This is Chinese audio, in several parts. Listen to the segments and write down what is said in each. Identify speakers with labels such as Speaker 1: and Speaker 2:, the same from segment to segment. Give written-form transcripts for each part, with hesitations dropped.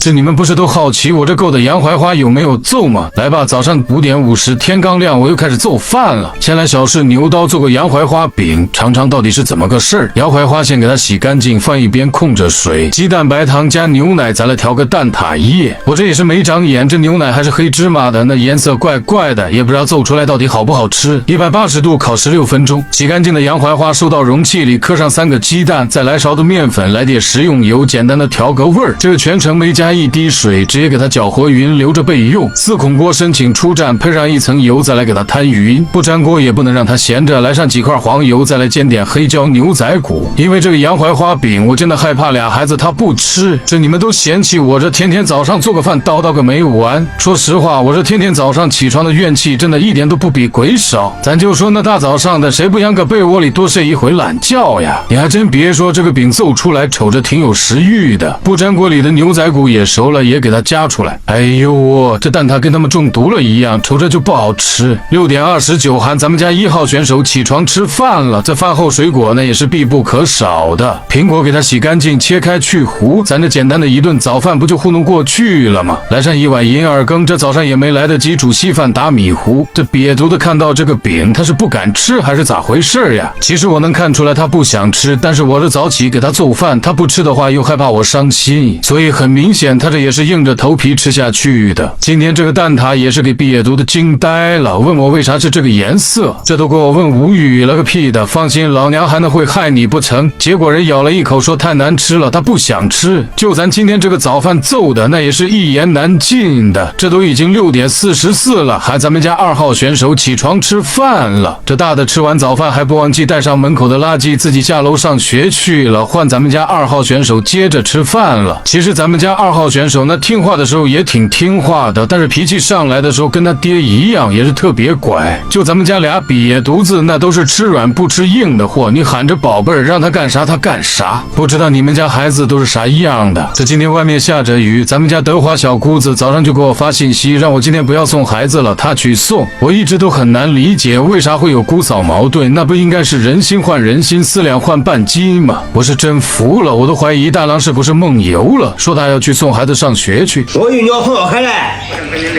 Speaker 1: 是你们不是都好奇我这购的洋槐花有没有揍吗？来吧，早上5点50，天刚亮我又开始做饭了。先来小试牛刀做个洋槐花饼，尝尝到底是怎么个事儿。洋槐花先给它洗干净，放一边控着水，鸡蛋白糖加牛奶，咱来调个蛋挞液。我这也是没长眼，这牛奶还是黑芝麻的，那颜色怪怪的，也不知道揍出来到底好不好吃。180度烤16分钟，洗干净的洋槐花收到容器里，磕上3个鸡蛋，再来勺的面粉，来点食用油，简单的调个味儿。这个全程没加一滴水，直接给它搅和匀，留着备用。4孔锅申请出站，配上1层油，再来给它摊匀。不粘锅也不能让它闲着，来上几块黄油，再来煎点黑椒牛仔骨。因为这个洋槐花饼，我真的害怕俩孩子他不吃，这你们都嫌弃我这天天早上做个饭叨叨个没完。说实话，我这天天早上起床的怨气真的一点都不比鬼少。咱就说那大早上的，谁不想搁被窝里多睡一回懒觉呀？你还真别说，这个饼揍出来瞅着挺有食欲的。不粘锅里的牛仔骨也熟了，也给它夹出来。哎呦，这蛋挞跟他们中毒了一样，瞅着就不好吃。6点29喊咱们家1号选手起床吃饭了，这饭后水果呢也是必不可少的。苹果给它洗干净，切开去核，咱这简单的一顿早饭不就糊弄过去了吗？来上1碗银耳羹，这早上也没来得及煮稀饭打米糊。这瘪犊子看到这个饼，他是不敢吃还是咋回事呀？其实我能看出来他不想吃，但是我这早起给他做饭，他不吃的话又害怕我伤心，所以很明显他这也是硬着头皮吃下去的。今天这个蛋挞也是给瘪犊子惊呆了，问我为啥是这个颜色，这都给我问无语了个屁的。放心，老娘还能会害你不成？结果人咬了一口说太难吃了，他不想吃。就咱今天这个早饭揍的那也是一言难尽的。这都已经6点44了，还咱们家2号选手起床吃饭了。这大的吃完早饭还不忘记带上门口的垃圾，自己下楼上学去了。换咱们家2号选手接着吃饭了。其实咱们家2号选手那听话的时候也挺听话的，但是脾气上来的时候跟他爹一样，也是特别乖。就咱们家俩瘪犊子那都是吃软不吃硬的货，你喊着宝贝儿让他干啥他干啥。不知道你们家孩子都是啥样的。这今天外面下着雨，咱们家德华小姑子早上就给我发信息，让我今天不要送孩子了，她去送。我一直都很难理解为啥会有姑嫂矛盾，那不应该是人心换人心，4两换半斤吗？我是真服了，我都怀疑大郎是不是梦游了，说他要去送孩子上学去。
Speaker 2: 我与你要碰好开来，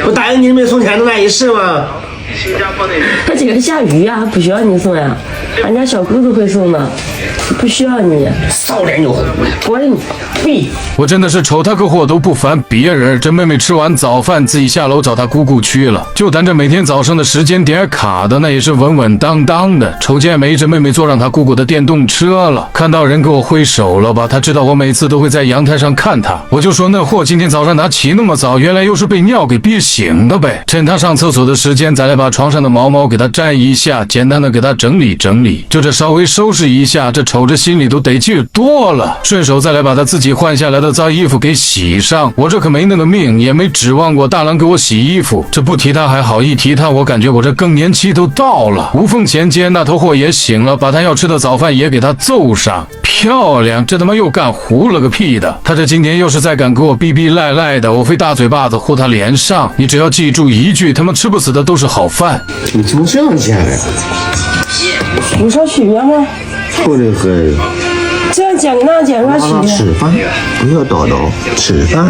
Speaker 2: 我答应你没送钱的那一事吗？
Speaker 3: 他今天下雨呀，不需要你送呀，俺家小姑子会送的，不需要你。
Speaker 2: 少点就
Speaker 3: 滚，闭！
Speaker 1: 我真的是瞅他个货都不烦别人。这妹妹吃完早饭自己下楼找她姑姑去了，就咱这每天早上的时间点卡的，那也是稳稳当当的。瞅见没，这妹妹坐上她姑姑的电动车了，看到人给我挥手了吧？她知道我每次都会在阳台上看她，我就说那货今天早上哪起那么早，原来又是被尿给憋醒的呗。趁她上厕所的时间，咱来把床上的毛毛给她摘一下，简单的给她整理整理，就这稍微收拾一下，这瞅着心里都得劲多了。顺手再来把她自己换下来的脏衣服给洗上，我这可没那个命，也没指望过大郎给我洗衣服。这不提他还好，一提他我感觉我这更年期都到了。无缝衔接，那头货也醒了，把他要吃的早饭也给他揍上。漂亮，这他妈又干糊了个屁的。他这今天要是再敢给我逼逼赖赖的，我非大嘴巴子呼他脸上。你只要记住一句，他妈吃不死的都是好饭。
Speaker 2: 你怎么这样讲呀？
Speaker 3: 有啥区别吗？
Speaker 2: 不得很。
Speaker 3: 这样讲跟那样讲有啥区别？
Speaker 2: 吃饭，不要叨叨，吃饭。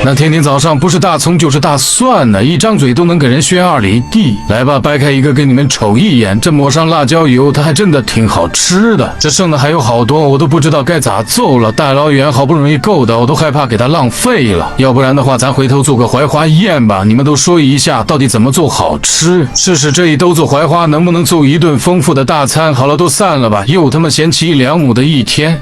Speaker 1: 那天天早上不是大葱就是大蒜呢，一张嘴都能给人炫2里地。来吧，掰开一个给你们瞅一眼，这抹上辣椒油，它还真的挺好吃的。这剩的还有好多，我都不知道该咋做了。大老远好不容易够的，我都害怕给它浪费了。要不然的话，咱回头做个槐花宴吧。你们都说一下，到底怎么做好吃？试试这一兜子槐花能不能做一顿丰富的大餐。好了，都散了吧，又他妈嫌弃1两母的一天。